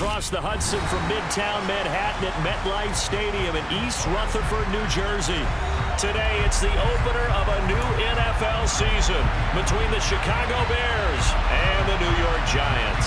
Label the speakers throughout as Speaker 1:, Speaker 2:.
Speaker 1: across the Hudson from Midtown Manhattan at MetLife Stadium in East Rutherford, New Jersey. Today, it's the opener of a new NFL season between the Chicago Bears and the New York Giants.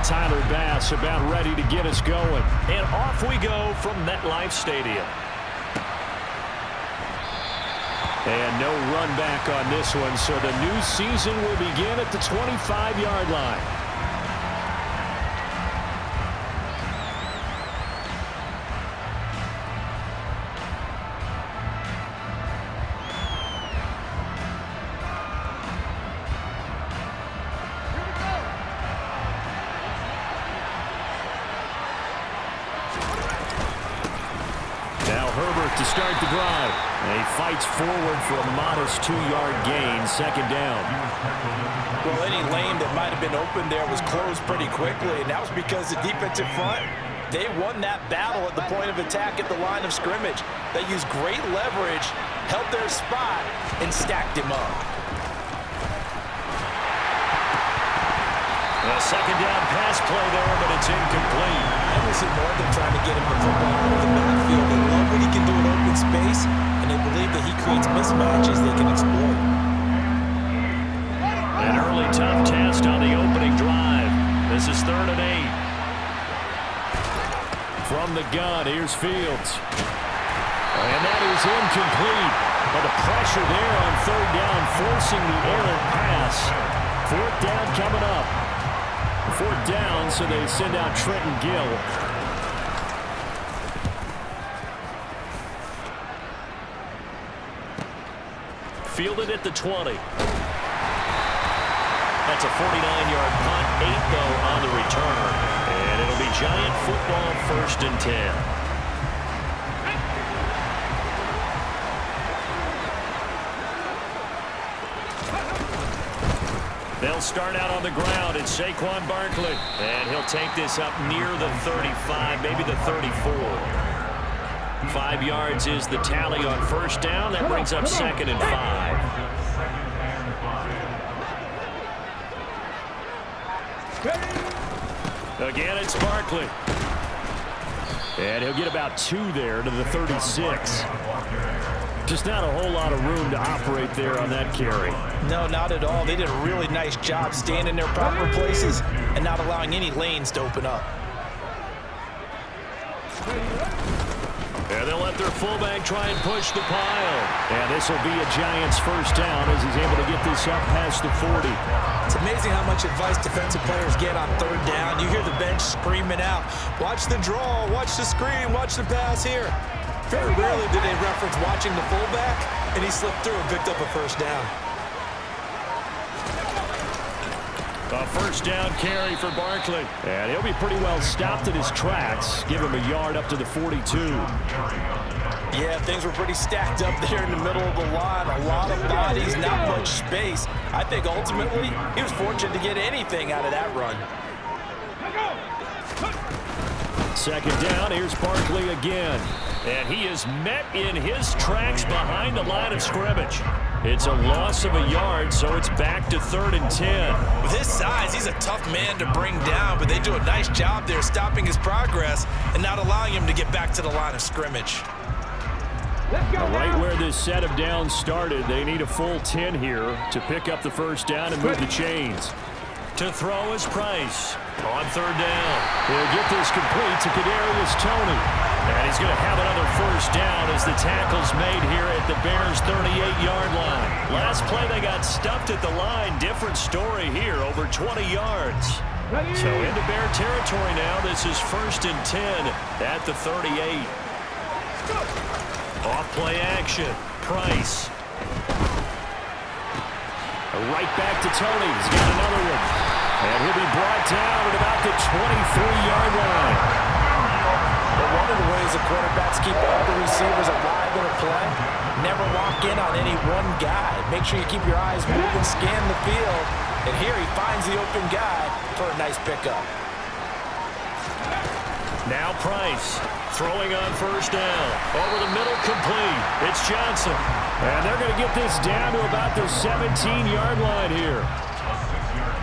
Speaker 1: Tyler Bass about ready to get us going. And off we go from MetLife Stadium. And no run back on this one, so the new season will begin at the 25-yard line. Herbert to start the drive. And he fights forward for a modest 2-yard gain, second down.
Speaker 2: Well, any lane that might have been open there was closed pretty quickly, and that was because the defensive front, they won that battle at the point of attack at the line of scrimmage. They used great leverage, held their spot, and stacked him up.
Speaker 1: A second down pass play there, but it's incomplete.
Speaker 2: I don't see more than trying to get him the football out of the backfield. They love what he can do in open space, and they believe that he creates mismatches they can exploit.
Speaker 1: An early tough test on the opening drive. This is 3rd and 8. From the gun, here's Fields. And that is incomplete. But the pressure there on 3rd down, forcing the errant pass. 4th down coming up. 4th down, so they send out Trenton Gill. Fielded at the 20. That's a 49-yard punt, 8 though on the return. And it'll be Giant football, 1st and 10. They'll start out on the ground. It's Saquon Barkley. And he'll take this up near the 35, maybe the 34. 5 yards is the tally on 1st down. That brings up 2nd and 5. Again, it's Barkley. And he'll get about 2 there to the 36. Just not a whole lot of room to operate there on that carry.
Speaker 2: No, not at all. They did a really nice job staying in their proper places and not allowing any lanes to open up.
Speaker 1: And they'll let their fullback try and push the pile. And this will be a Giants 1st down as he's able to get this up past the 40.
Speaker 2: It's amazing how much advice defensive players get on 3rd down. You hear the bench screaming out, watch the draw, watch the screen, watch the pass here. Very rarely did they reference watching the fullback, and he slipped through and picked up a 1st down.
Speaker 1: A 1st down carry for Barkley. And he'll be pretty well stopped at his tracks. Give him a yard up to the 42.
Speaker 2: Yeah, things were pretty stacked up there in the middle of the line. A lot of bodies, not much space. I think ultimately he was fortunate to get anything out of that run.
Speaker 1: 2nd down, here's Barkley again. And he is met in his tracks behind the line of scrimmage. It's a loss of a yard, so it's back to 3rd and 10.
Speaker 2: With his size, he's a tough man to bring down, but they do a nice job there stopping his progress and not allowing him to get back to the line of scrimmage.
Speaker 1: Right where this set of downs started, they need a full 10 here to pick up the 1st down and move the chains. To throw is Price on 3rd down. He'll get this complete to Kadarius Toney. And he's going to have another 1st down as the tackle's made here at the Bears' 38-yard line. Last play they got stuffed at the line. Different story here, over 20 yards. So into Bear territory now. This is 1st and 10 at the 38. Off play action. Price. Right back to Toney. He's got another one. And he'll be brought down at about the 23-yard line.
Speaker 2: But one of the ways the quarterbacks keep all the receivers alive in a play. Never lock in on any one guy. Make sure you keep your eyes moving, scan the field. And here he finds the open guy for a nice pickup.
Speaker 1: Now Price throwing on first down. Over the middle, complete. It's Johnson. And they're going to get this down to about the 17-yard line here.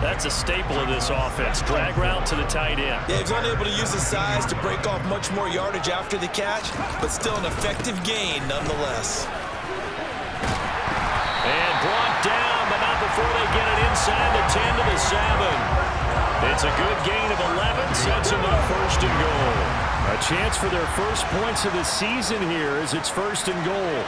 Speaker 1: That's a staple of this offense. Drag route to the tight end.
Speaker 2: Yeah, he's unable to use his size to break off much more yardage after the catch, but still an effective gain nonetheless.
Speaker 1: And brought down, but not before they get it inside the 10 to the 7. It's a good gain of 11, sets them up first and goal. A chance for their first points of the season here as it's first and goal.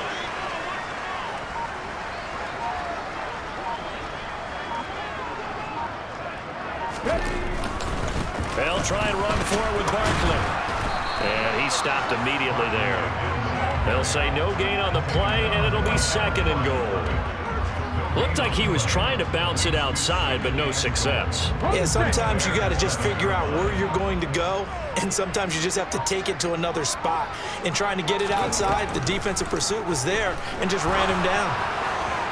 Speaker 1: They'll try and run for it with Barkley. And he stopped immediately there. They'll say no gain on the play, and it'll be second and goal. Looked like he was trying to bounce it outside, but no success.
Speaker 2: Yeah, sometimes you got to just figure out where you're going to go, and sometimes you just have to take it to another spot. In trying to get it outside, the defensive pursuit was there and just ran him down.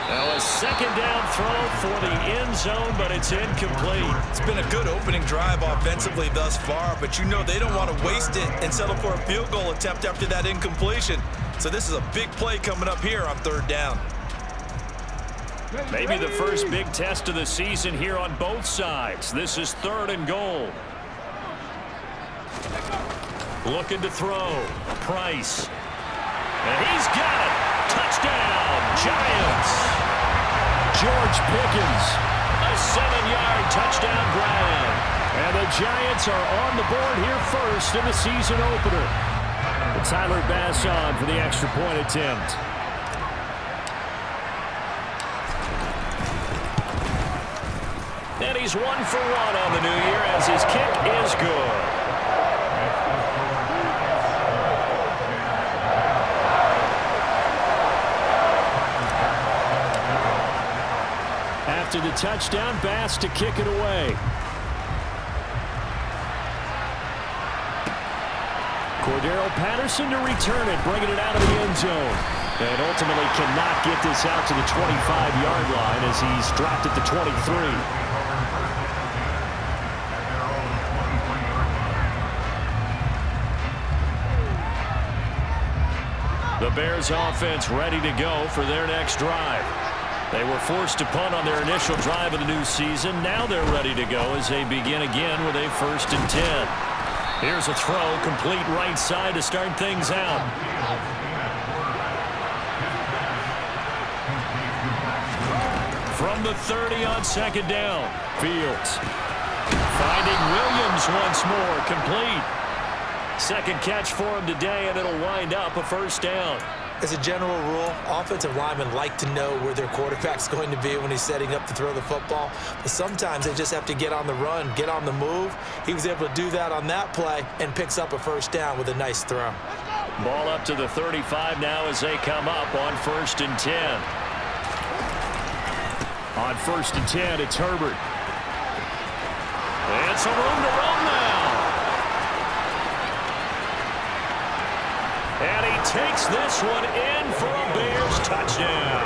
Speaker 1: Now a second down throw for the end zone, but it's incomplete.
Speaker 2: It's been a good opening drive offensively thus far, but you know they don't want to waste it and settle for a field goal attempt after that incompletion. So this is a big play coming up here on third down.
Speaker 1: Maybe the first big test of the season here on both sides. This is third and goal. Looking to throw. Price. And he's got it. Touchdown, Giants. George Pickens. A 7-yard touchdown grab. And the Giants are on the board here first in the season opener. Tyler Bass on for the extra point attempt. And he's 1 for 1 on the new year as his kick is good. After the touchdown, Bass to kick it away. Cordero Patterson to return it, bringing it out of the end zone. And ultimately cannot get this out to the 25-yard line as he's dropped at the 23. The Bears offense ready to go for their next drive. They were forced to punt on their initial drive of the new season. Now they're ready to go as they begin again with a 1st and 10. Here's a throw, complete right side to start things out. From the 30 on second down, Fields. Finding Williams once more, complete. Second catch for him today, and it'll wind up a first down.
Speaker 2: As a general rule, offensive linemen like to know where their quarterback's going to be when he's setting up to throw the football. But sometimes they just have to get on the run, get on the move. He was able to do that on that play and picks up a first down with a nice throw.
Speaker 1: Ball up to the 35 now as they come up on 1st and 10. On 1st and 10, it's Herbert. And some room to run now. And he takes this one in for a Bears touchdown.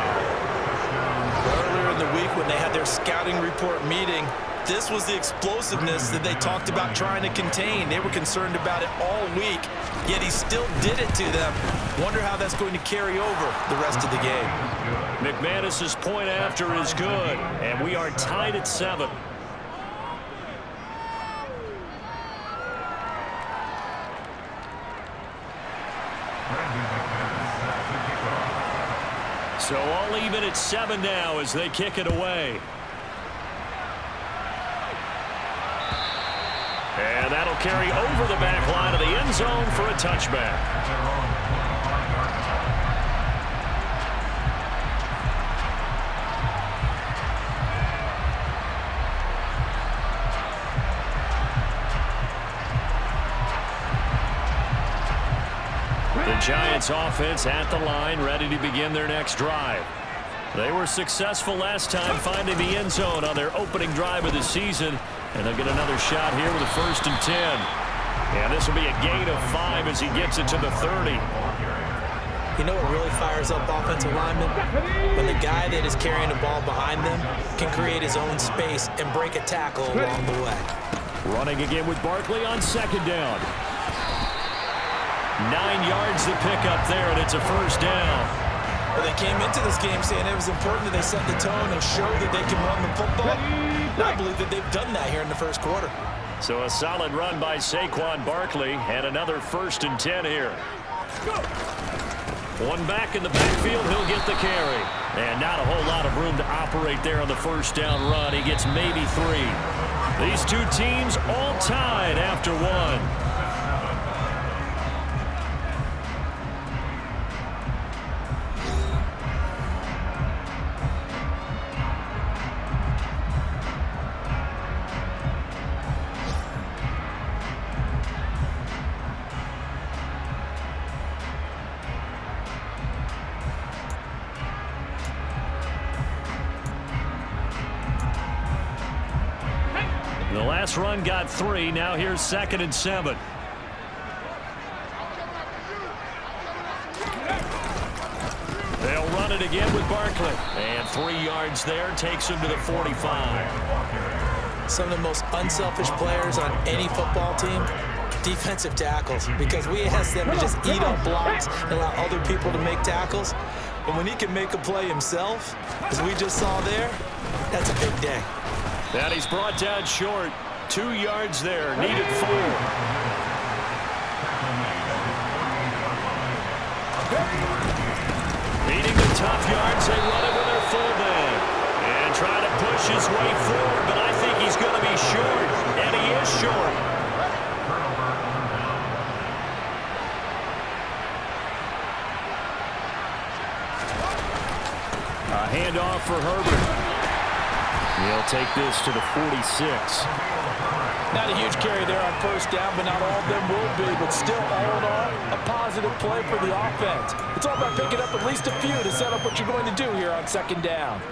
Speaker 2: Earlier in the week when they had their scouting report meeting, this was the explosiveness that they talked about trying to contain. They were concerned about it all week, yet he still did it to them. Wonder how that's going to carry over the rest of the game.
Speaker 1: McManus's point after is good, and we are tied at 7. So all even at 7 now as they kick it away. And that'll carry over the back line of the end zone for a touchback. The Giants offense at the line, ready to begin their next drive. They were successful last time finding the end zone on their opening drive of the season, and they'll get another shot here with a 1st and 10. And this will be a gain of 5 as he gets it to the 30.
Speaker 2: You know what really fires up offensive linemen? When the guy that is carrying the ball behind them can create his own space and break a tackle along the way.
Speaker 1: Running again with Barkley on second down. 9 yards to pick up there, and it's a first down.
Speaker 2: Well, they came into this game saying it was important that they set the tone and show that they can run the football. And I believe that they've done that here in the first quarter.
Speaker 1: So a solid run by Saquon Barkley, and another 1st and 10 here. One back in the backfield, he'll get the carry. And not a whole lot of room to operate there on the first down run. He gets maybe 3. These two teams all tied after 1. The last run got 3. Now here's 2nd and 7. They'll run it again with Barkley. And 3 yards there takes him to the 45.
Speaker 2: Some of the most unselfish players on any football team, defensive tackles, because we ask them to just eat up blocks and allow other people to make tackles. But when he can make a play himself, as we just saw there, that's a big day.
Speaker 1: And he's brought down short. 2 yards there, needed 4. Beating the tough yards, they run it with their fullback. And try to push his way forward, but I think he's going to be short. And he is short. A handoff for Herbert. He'll take this to the 46.
Speaker 2: Not a huge carry there on first down, but not all of them will be. But still, all in all, a positive play for the offense. It's all about picking up at least a few to set up what you're going to do here on second down.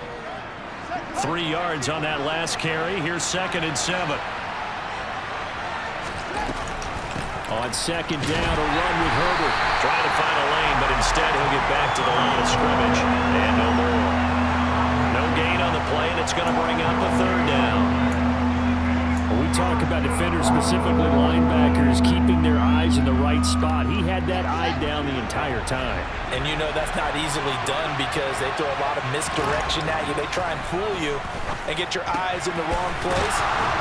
Speaker 1: 3 yards on that last carry. Here's 2nd and 7. On second down, a run with Herbert. Trying to find a lane, but instead he'll get back to the line of scrimmage. And no more. No gain on the play, and it's going to bring up a 3rd down. When we talk about defenders, specifically linebackers, keeping their eyes in the right spot, he had that eye down the entire time.
Speaker 2: And you know that's not easily done because they throw a lot of misdirection at you. They try and fool you and get your eyes in the wrong place.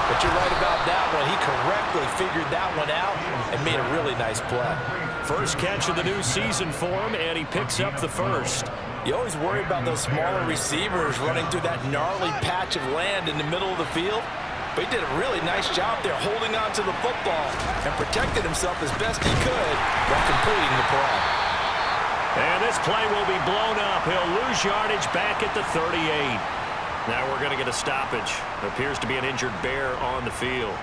Speaker 2: But you're right about that one. He correctly figured that one out and made a really nice play.
Speaker 1: First catch of the new season for him, and he picks up the 1st.
Speaker 2: You always worry about those smaller receivers running through that gnarly patch of land in the middle of the field. But he did a really nice job there holding on to the football and protected himself as best he could while completing the play.
Speaker 1: And this play will be blown up. He'll lose yardage back at the 38. Now we're going to get a stoppage. Appears to be an injured Bear on the field.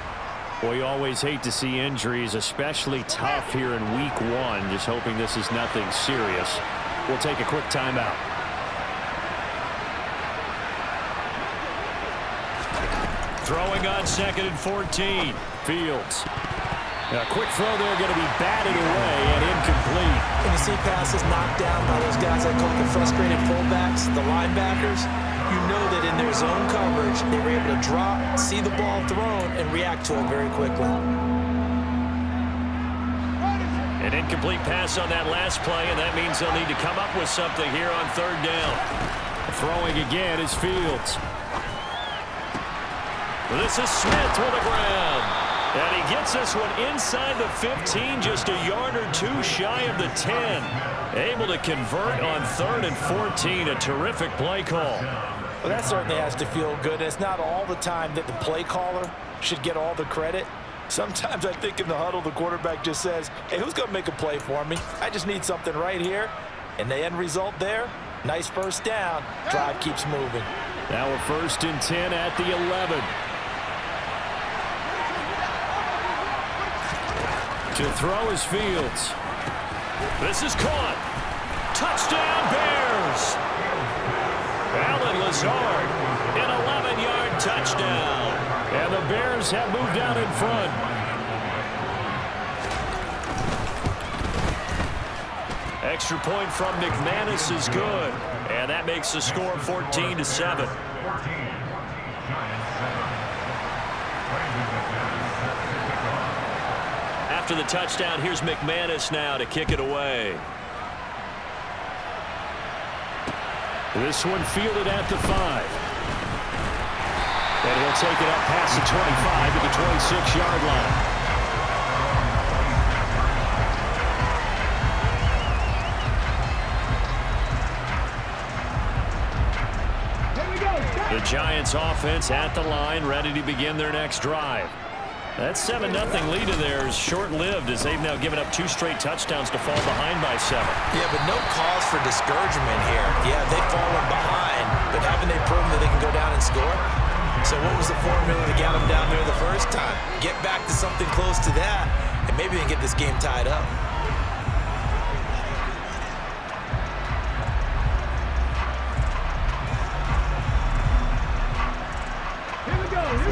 Speaker 1: Well, you always hate to see injuries, especially tough here in week 1. Just hoping this is nothing serious. We'll take a quick timeout. Throwing on 2nd and 14. Fields. A quick throw there, going to be batted away and incomplete.
Speaker 2: When you see passes knocked down by those guys I call the frustrated fullbacks, the linebackers, you know that in their zone coverage, they were able to drop, see the ball thrown, and react to it very quickly.
Speaker 1: An incomplete pass on that last play, and that means they'll need to come up with something here on 3rd down. Throwing again is Fields. This is Smith with the ground. And he gets this one inside the 15, just a yard or 2 shy of the 10. Able to convert on 3rd and 14. A terrific play call.
Speaker 2: Well, that certainly has to feel good. It's not all the time that the play caller should get all the credit. Sometimes I think in the huddle, the quarterback just says, hey, who's going to make a play for me? I just need something right here. And the end result there, nice first down. Drive keeps moving.
Speaker 1: Now a 1st and 10 at the 11. To throw is Fields. This is caught. Touchdown, Bears. Allen Lazard, an 11-yard touchdown. And the Bears have moved out in front. Extra point from McManus is good. And that makes the score 14-7. After the touchdown, here's McManus now to kick it away. This one fielded at the 5. And he'll take it up past the 25 to the 26-yard line. The Giants offense at the line, ready to begin their next drive. That 7-0 lead of theirs short-lived as they've now given up 2 straight touchdowns to fall behind by 7.
Speaker 2: Yeah, but no cause for discouragement here. Yeah, they've fallen behind, but haven't they proven that they can go down and score? So what was the formula that got them down there the first time? Get back to something close to that, and maybe they can get this game tied up.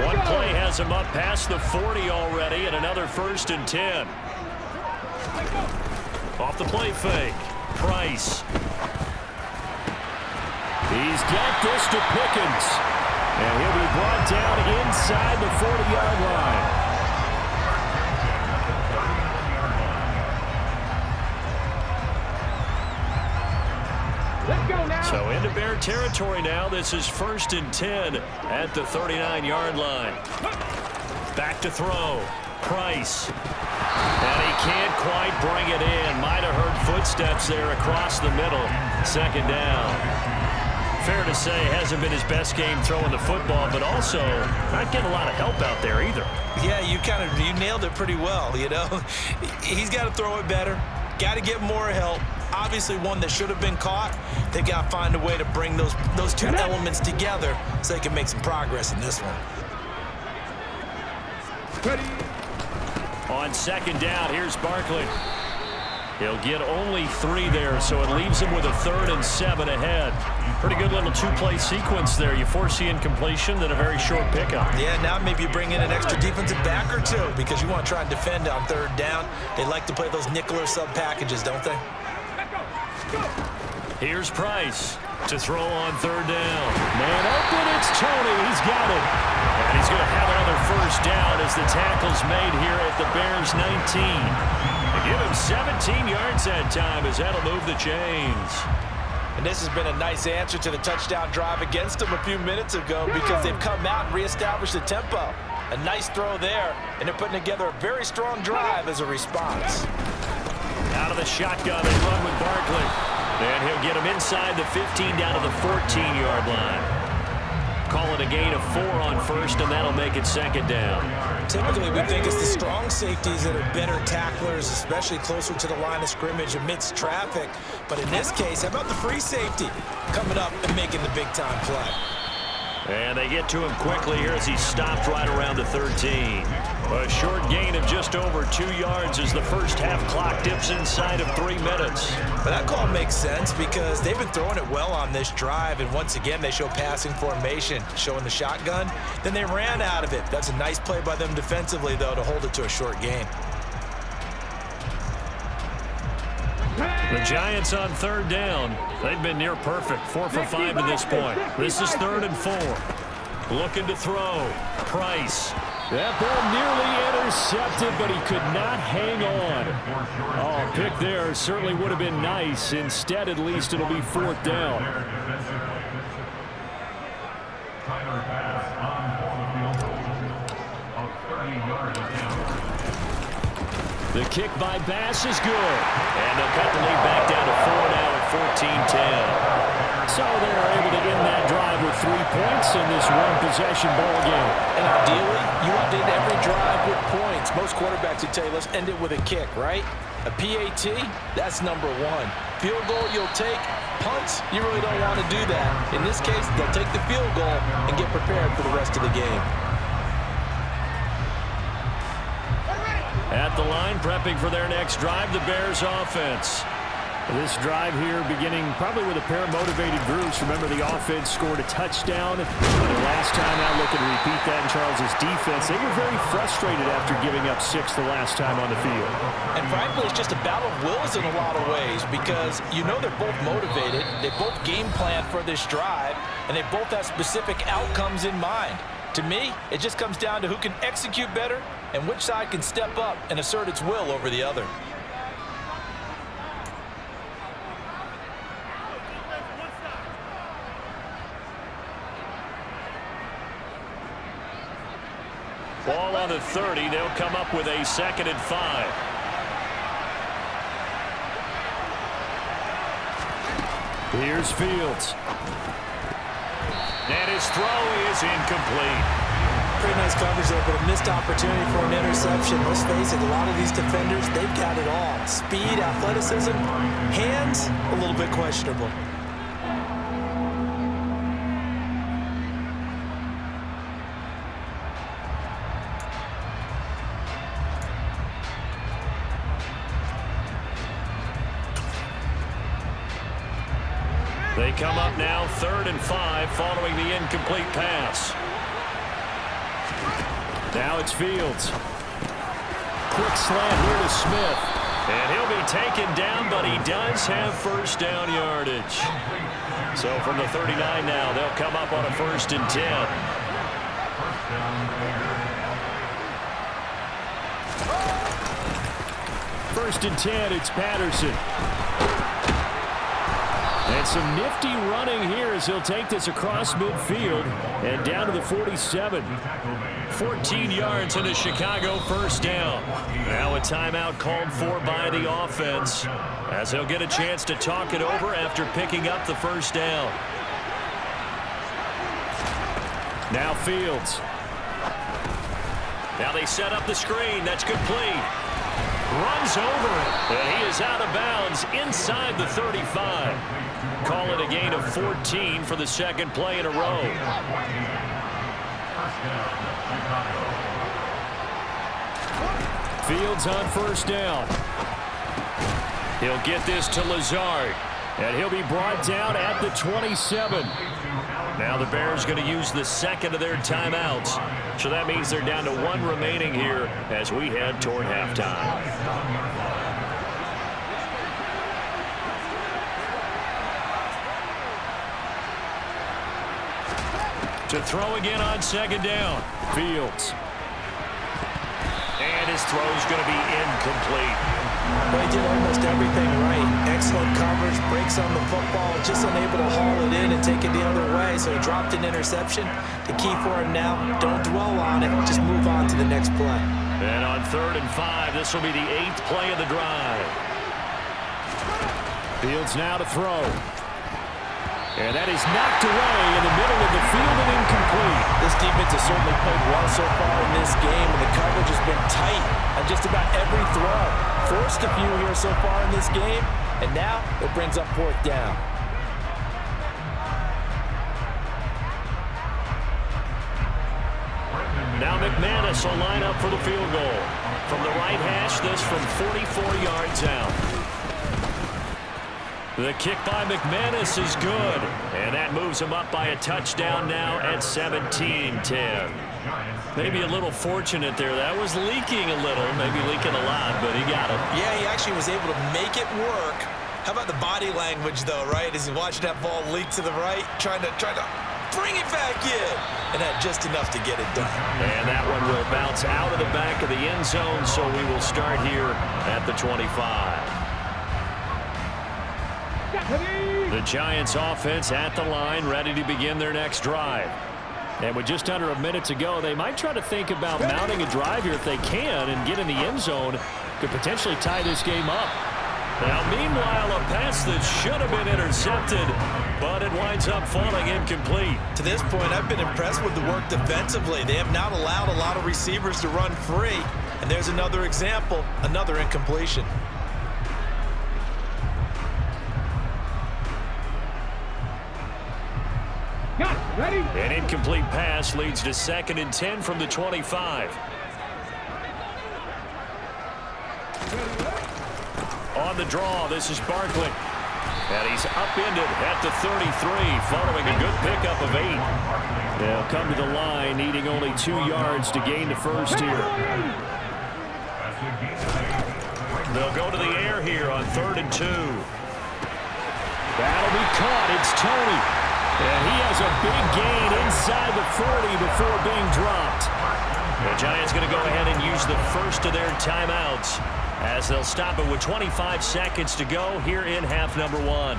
Speaker 1: One play has him up past the 40 already, and another 1st and 10. Off the play fake. Price. He's got this to Pickens. And he'll be brought down inside the 40-yard line. So into Bear territory now. This is 1st and 10 at the 39-yard line. Back to throw. Price. And he can't quite bring it in. Might have heard footsteps there across the middle. 2nd down. Fair to say, hasn't been his best game throwing the football, but also not getting a lot of help out there either.
Speaker 2: Yeah, you nailed it pretty well, you know. He's got to throw it better. Got to get more help. Obviously one that should have been caught. They've got to find a way to bring those 2 elements together so they can make some progress in this one.
Speaker 1: On 2nd down, here's Barkley. He'll get only 3 there, so it leaves him with a 3rd and 7 ahead. Pretty good little 2-play sequence there. You force the incompletion, then a very short pickup.
Speaker 2: Yeah, now maybe you bring in an extra defensive back or 2 because you want to try and defend on 3rd down. They like to play those nickel or sub packages, don't they?
Speaker 1: Here's Price to throw on 3rd down. Man open, it's Tony. He's got it. And he's going to have another 1st down as the tackle's made here at the Bears 19. They give him 17 yards that time as that'll move the chains.
Speaker 2: And this has been a nice answer to the touchdown drive against them a few minutes ago because they've come out and reestablished the tempo. A nice throw there, and they're putting together a very strong drive as a response.
Speaker 1: Out of the shotgun, they run with Barkley. And he'll get him inside the 15 down to the 14-yard line. Call it a gain of 4 on 1st, and that'll make it 2nd down.
Speaker 2: Typically, we think it's the strong safeties that are better tacklers, especially closer to the line of scrimmage amidst traffic. But in this case, how about the free safety coming up and making the big-time play?
Speaker 1: And they get to him quickly here as he stopped right around the 13. A short gain of just over 2 yards as the first half clock dips inside of 3 minutes.
Speaker 2: But that call makes sense because they've been throwing it well on this drive, and once again they show passing formation, showing the shotgun. Then they ran out of it. That's a nice play by them defensively, though, to hold it to a short gain.
Speaker 1: The Giants on 3rd down. They've been near perfect, 4 for 5 to this point. This is 3rd and 4. Looking to throw. Price. That ball nearly intercepted, but he could not hang on. Oh, pick there certainly would have been nice. Instead, at least, it'll be 4th down. The kick by Bass is good. And they'll cut the lead back down to 4 now at 14-10. So they're able to end that drive with 3 points in this one-possession ball game.
Speaker 2: And ideally, you want to end every drive with points. Most quarterbacks would tell you, let's end it with a kick, right? A PAT, that's number 1. Field goal, you'll take. Punts, you really don't want to do that. In this case, they'll take the field goal and get prepared for the rest of the game. At the line, prepping for their next drive, the Bears offense.
Speaker 1: This drive here beginning probably with a pair of motivated groups. Remember, the offense scored a touchdown. And last time out, looking to repeat that in Charles' defense. They were very frustrated after giving up 6 the last time on the field.
Speaker 2: And frankly, it's just a battle of wills in a lot of ways because you know they're both motivated. They both game plan for this drive, and they both have specific outcomes in mind. To me, it just comes down to who can execute better and which side can step up and assert its will over the other.
Speaker 1: Ball on the 30. They'll come up with a 2nd and 5. Here's Fields. And his throw is incomplete.
Speaker 3: Pretty nice coverage there, but a missed opportunity for an interception. Let's face it, a lot of these defenders, they've got it all. Speed, athleticism, hands, a little bit questionable.
Speaker 1: They come up now 3rd and 5 following the incomplete pass. Now it's Fields. Quick slant here to Smith. And he'll be taken down, but he does have first down yardage. So from the 39 now, they'll come up on a 1st and 10. First and 10, it's Patterson. And some nifty running here as he'll take this across midfield and down to the 47. 14 yards in a Chicago first down. Now a timeout called for by the offense as he'll get a chance to talk it over after picking up the first down. Now Fields. Now they set up the screen. That's complete. Runs over it. And he is out of bounds inside the 35. Call it a gain of 14 for the 2nd play in a row. Fields on first down. He'll get this to Lazard. And he'll be brought down at the 27. Now the Bears going to use the 2nd of their timeouts. So that means they're down to 1 remaining here as we head toward halftime. To throw again on 2nd down. Fields. And his throw is going to be incomplete.
Speaker 3: Well, he did almost everything right. Excellent coverage, breaks on the football, just unable to haul it in and take it the other way. So he dropped an interception. The key for him now, don't dwell on it. Just move on to the next play.
Speaker 1: And on 3rd and 5, this will be the 8th play of the drive. Fields now to throw. And that is knocked away in the middle of the field and incomplete.
Speaker 2: This defense has certainly played well so far in this game, and the coverage has been tight on just about every throw. Forced a few here so far in this game, and now it brings up 4th down.
Speaker 1: Now McManus will line up for the field goal. From the right hash, this from 44 yards out. The kick by McManus is good, and that moves him up by a touchdown now at 17-10. Maybe a little fortunate there. That was leaking a little, maybe leaking a lot, but he got it.
Speaker 3: Yeah, he actually was able to make it work. How about the body language, though, right? As he watched that ball leak to the right, trying to bring it back in, and had just enough to get it done.
Speaker 1: And that one will bounce out of the back of the end zone, so we will start here at the 25. The Giants offense at the line, ready to begin their next drive. And with just under a minute to go, they might try to think about mounting a drive here if they can and get in the end zone. Could potentially tie this game up. Now, meanwhile, a pass that should have been intercepted, but it winds up falling incomplete.
Speaker 3: To this point, I've been impressed with the work defensively. They have not allowed a lot of receivers to run free. And there's another example, another incompletion.
Speaker 1: An incomplete pass leads to 2nd and 10 from the 25. On the draw, this is Barkley. And he's upended at the 33, following a good pickup of 8. They'll come to the line, needing only 2 yards to gain the first here. They'll go to the air here on 3rd and 2. That'll be caught. It's Tony. And he has a big gain inside the 40 before being dropped. The Giants going to go ahead and use the first of their timeouts, as they'll stop it with 25 seconds to go here in half number 1.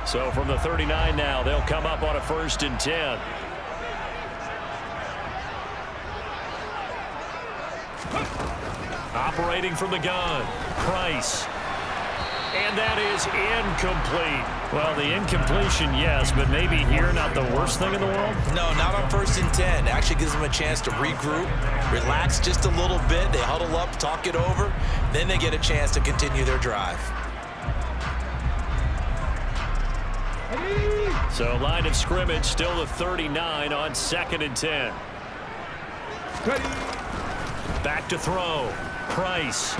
Speaker 1: So from the 39 now, they'll come up on a 1st and 10. Operating from the gun, Price. And that is incomplete. Well, the incompletion, yes, but maybe here not the worst thing in the world?
Speaker 3: No, not on 1st and 10. Actually gives them a chance to regroup, relax just a little bit. They huddle up, talk it over. Then they get a chance to continue their drive.
Speaker 1: So line of scrimmage still the 39 on 2nd and 10. Back to throw. Price.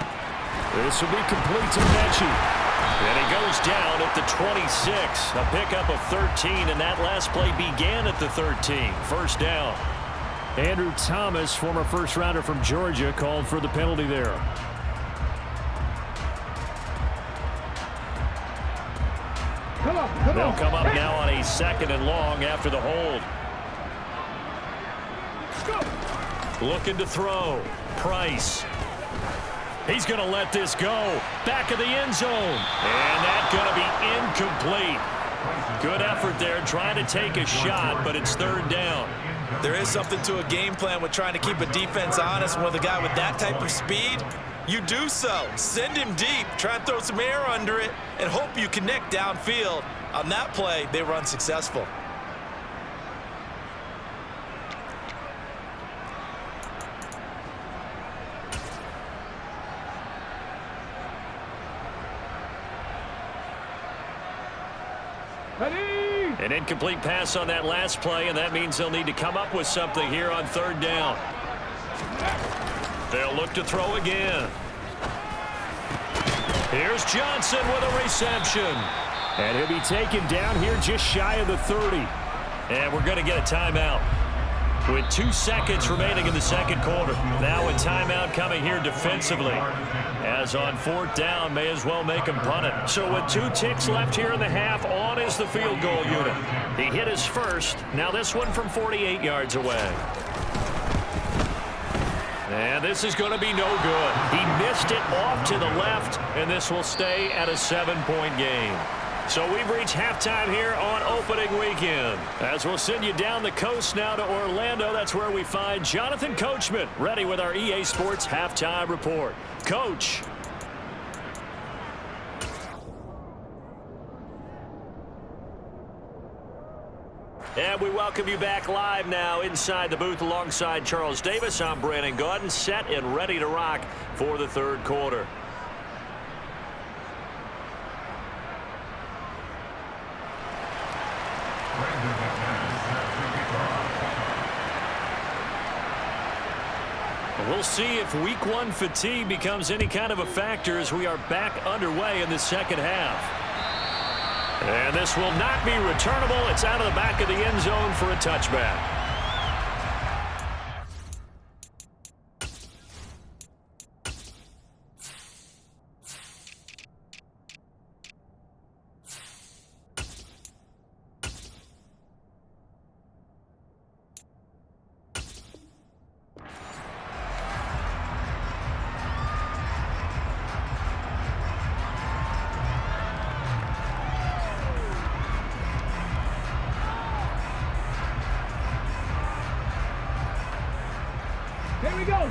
Speaker 1: This will be complete to Mechie. And he goes down at the 26. A pickup of 13, and that last play began at the 13. First down. Andrew Thomas, former first-rounder from Georgia, called for the penalty there. They'll come up now on a 2nd and long after the hold. Looking to throw. Price. He's going to let this go. Back of the end zone. And that's going to be incomplete. Good effort there trying to take a shot, but it's 3rd down.
Speaker 3: There is something to a game plan with trying to keep a defense honest. With a guy with that type of speed, you do so. Send him deep. Try and throw some air under it and hope you connect downfield. On that play, they were unsuccessful.
Speaker 1: An incomplete pass on that last play, and that means they'll need to come up with something here on 3rd down. They'll look to throw again. Here's Johnson with a reception. And he'll be taken down here just shy of the 30. And we're going to get a timeout. With 2 seconds remaining in the 2nd quarter. Now a timeout coming here defensively. As on 4th down, may as well make him punt it. So with 2 ticks left here in the half, on is the field goal unit. He hit his first. Now this one from 48 yards away. And this is going to be no good. He missed it off to the left, and this will stay at a 7-point game. So we've reached halftime here on opening weekend. As we'll send you down the coast now to Orlando, that's where we find Jonathan Coachman ready with our EA Sports halftime report. Coach. And we welcome you back live now inside the booth alongside Charles Davis. I'm Brandon Gaudin, set and ready to rock for the 3rd quarter. We'll see if week 1 fatigue becomes any kind of a factor as we are back underway in the 2nd half. And this will not be returnable. It's out of the back of the end zone for a touchback.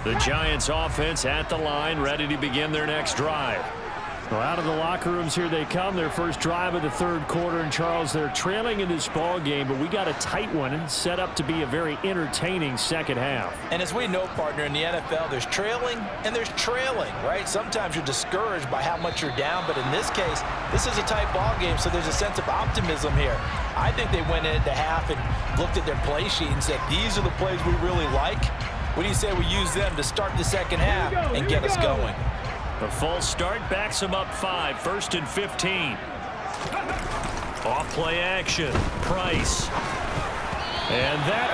Speaker 1: The Giants offense at the line, ready to begin their next drive. Well, out of the locker rooms here they come. Their first drive of the third quarter. And, Charles, they're trailing in this ball game, but we got a tight one and set up to be a very entertaining second half.
Speaker 2: And as we know, partner, in the NFL, there's trailing and there's trailing, right? Sometimes you're discouraged by how much you're down, but in this case, this is a tight ball game, so there's a sense of optimism here. I think they went into half and looked at their play sheet and said, these are the plays we really like. What do you say we use them to start the second half and get us going?
Speaker 1: The false start backs him up 5, 1st and 15. Off play action. Price. And that,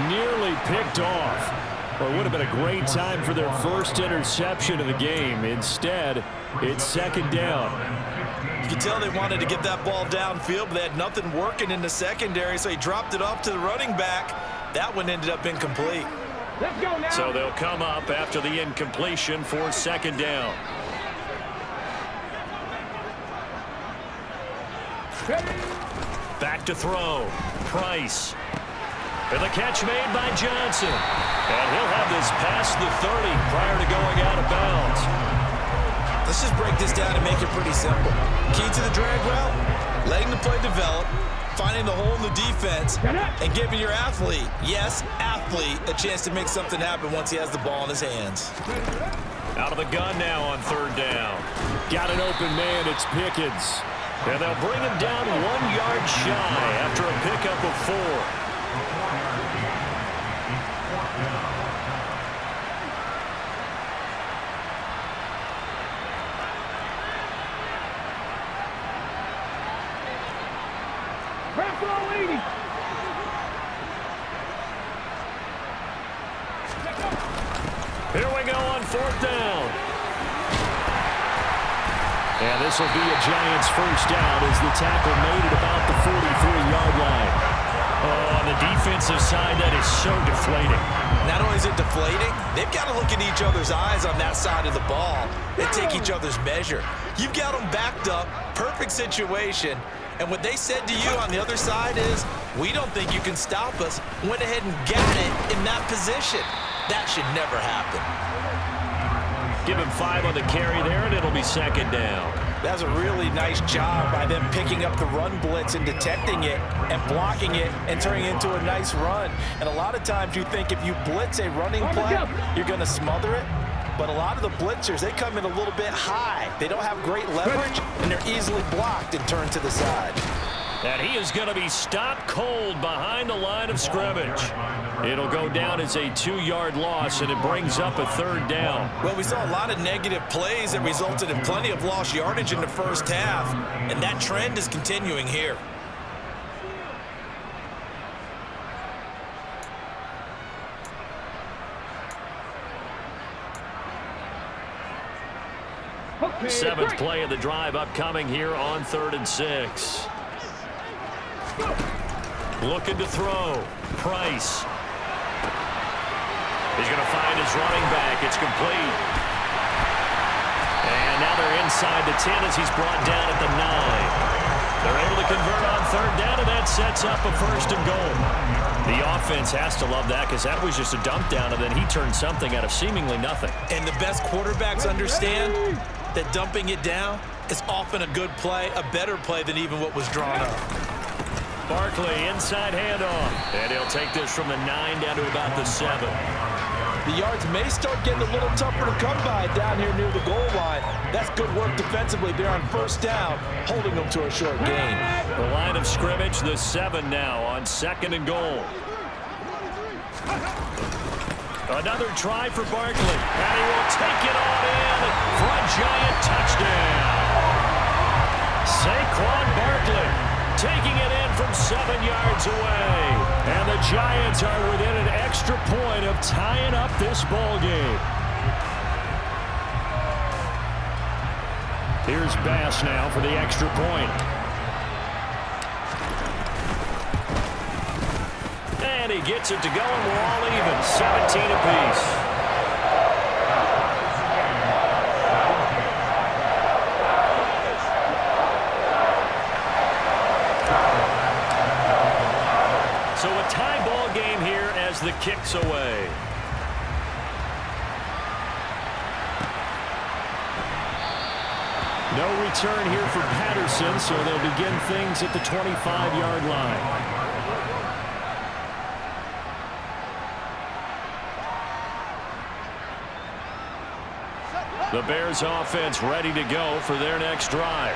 Speaker 1: nearly picked off. Well, it would have been a great time for their first interception of the game. Instead, it's second down.
Speaker 3: You can tell they wanted to get that ball downfield, but they had nothing working in the secondary, so he dropped it off to the running back. That one ended up incomplete.
Speaker 4: Let's go now.
Speaker 1: So they'll come up after the incompletion for second down. Back to throw. Price. And the catch made by Johnson. And he'll have this past the 30 prior to going out of bounds.
Speaker 3: Let's just break this down and make it pretty simple. Key to the drag route, letting the play develop, finding the hole in the defense, and giving your athlete, yes, athlete, a chance to make something happen once he has the ball in his hands.
Speaker 1: Out of the gun now on third down. Got an open man, it's Pickens. And they'll bring him down 1 yard shy after a pickup of 4. Here we go on fourth down. And this will be a Giants first down as the tackle made at about the 43-yard line. Oh, on the defensive side, that is so deflating.
Speaker 3: Not only is it deflating, they've got to look in each other's eyes on that side of the ball and take each other's measure. You've got them backed up, perfect situation, and what they said to you on the other side is, we don't think you can stop us. Went ahead and got it in that position. That should never happen.
Speaker 1: Give him 5 on the carry there, and it'll be second down.
Speaker 2: That's a really nice job by them picking up the run blitz and detecting it and blocking it and turning it into a nice run. And a lot of times you think if you blitz a running play, you're going to smother it. But a lot of the blitzers, they come in a little bit high. They don't have great leverage, and they're easily blocked and turned to the side.
Speaker 1: And he is going to be stopped cold behind the line of scrimmage. It'll go down as a 2-yard loss, and it brings up a third down.
Speaker 3: Well, we saw a lot of negative plays that resulted in plenty of lost yardage in the first half, and that trend is continuing here.
Speaker 1: Seventh play of the drive upcoming here on 3rd and 6. Looking to throw. Price. He's going to find his running back. It's complete. And now they're inside the 10 as he's brought down at the 9. They're able to convert on third down, and that sets up a 1st and goal. The offense has to love that because that was just a dump down, and then he turned something out of seemingly nothing.
Speaker 3: And the best quarterbacks understand that dumping it down is often a good play, a better play than even what was drawn up.
Speaker 1: Barkley, inside handoff. And he'll take this from the 9 down to about the 7.
Speaker 2: The yards may start getting a little tougher to come by down here near the goal line. That's good work defensively there on first down, holding them to a short gain.
Speaker 1: The line of scrimmage, the 7 now on 2nd and goal. Another try for Barkley. And he will take it on in for a Giant touchdown. Saquon Barkley taking it in from 7 yards away. And the Giants are within an extra point of tying up this ball game. Here's Bass now for the extra point. And he gets it to go, and we're all even. 17 apiece. So a tie ball game here as the kick's away. No return here for Patterson, so they'll begin things at the 25-yard line. The Bears offense ready to go for their next drive.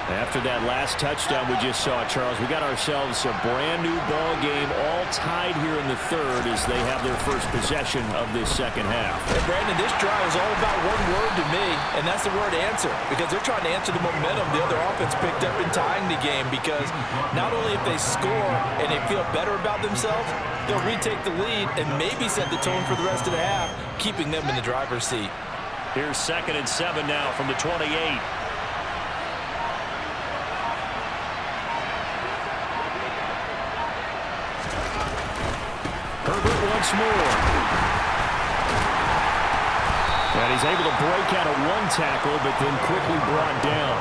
Speaker 1: After that last touchdown we just saw, Charles, we got ourselves a brand new ball game, all tied here in the third as they have their first possession of this second half.
Speaker 2: And Brandon, this drive is all about one word to me, and that's the word answer, because they're trying to answer the momentum the other offense picked up in tying the game, because not only if they score and they feel better about themselves, they'll retake the lead and maybe set the tone for the rest of the half, keeping them in the driver's seat.
Speaker 1: Here's 2nd and 7 now from the 28. Herbert once more. And he's able to break out of one tackle, but then quickly brought down.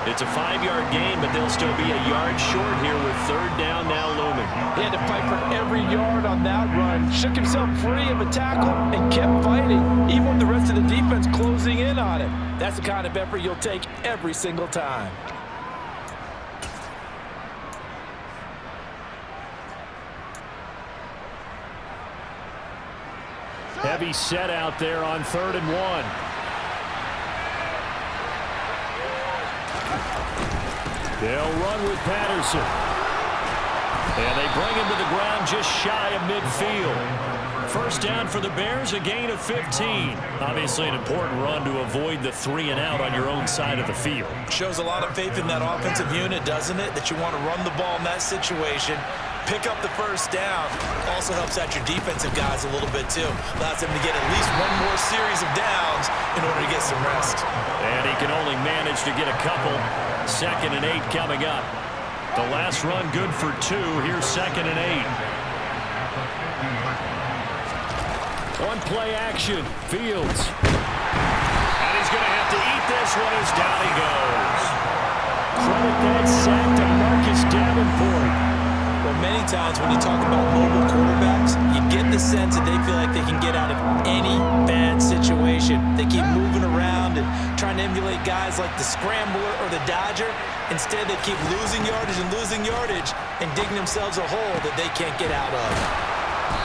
Speaker 1: It's a 5-yard gain, but they'll still be a yard short here with 3rd down now looming.
Speaker 2: He had to fight for every yard on that run. Shook himself free of a tackle and kept fighting, even with the rest of the defense closing in on him. That's the kind of effort you'll take every single time.
Speaker 1: Heavy set out there on 3rd and 1. They'll run with Patterson. And they bring him to the ground just shy of midfield. First down for the Bears, a gain of 15. Obviously an important run to avoid the 3 and out on your own side of the field.
Speaker 3: Shows a lot of faith in that offensive unit, doesn't it? That you want to run the ball in that situation. Pick up the first down. Also helps out your defensive guys a little bit, too. Allows them to get at least one more series of downs in order to get some rest.
Speaker 1: And he can only manage to get a couple. 2nd and 8 coming up. The last run good for 2. Here's 2nd and 8. On play action, Fields. And he's going to have to eat this one as down he goes. Credit that sack to Marcus Davenport.
Speaker 3: Well, many times when you talk about mobile quarterbacks, you get the sense that they feel like they can get out of any bad situation. They keep moving around and trying to emulate guys like the Scrambler or the Dodger. Instead, they keep losing yardage and digging themselves a hole that they can't get out of.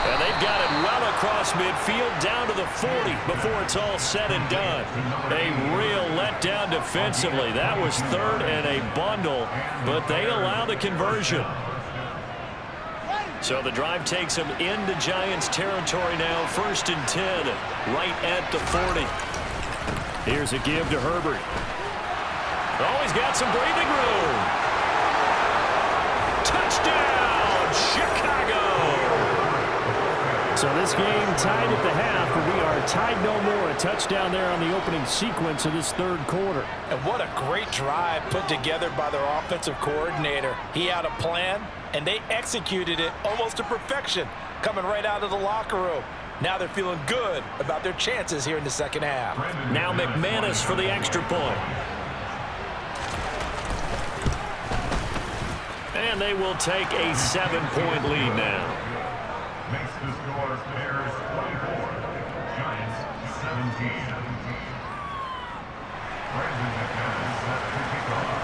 Speaker 1: And they've got it well across midfield down to the 40 before it's all said and done. A real letdown defensively. That was 3rd and a bundle, but they allow the conversion. So the drive takes them into Giants territory now. 1st and 10, right at the 40. Here's a give to Herbert. Oh, he's got some breathing room. Touchdown, Chicago. So this game tied at the half, but we are tied no more. A touchdown there on the opening sequence of this 3rd quarter.
Speaker 2: And what a great drive put together by their offensive coordinator. He had a plan, and they executed it almost to perfection, coming right out of the locker room. Now they're feeling good about their chances here in the second half.
Speaker 1: Now McManus for the extra point. And they will take a 7-point lead now.
Speaker 4: Makes the score Bears 24, Giants 17. Brandon McManus set to kick off.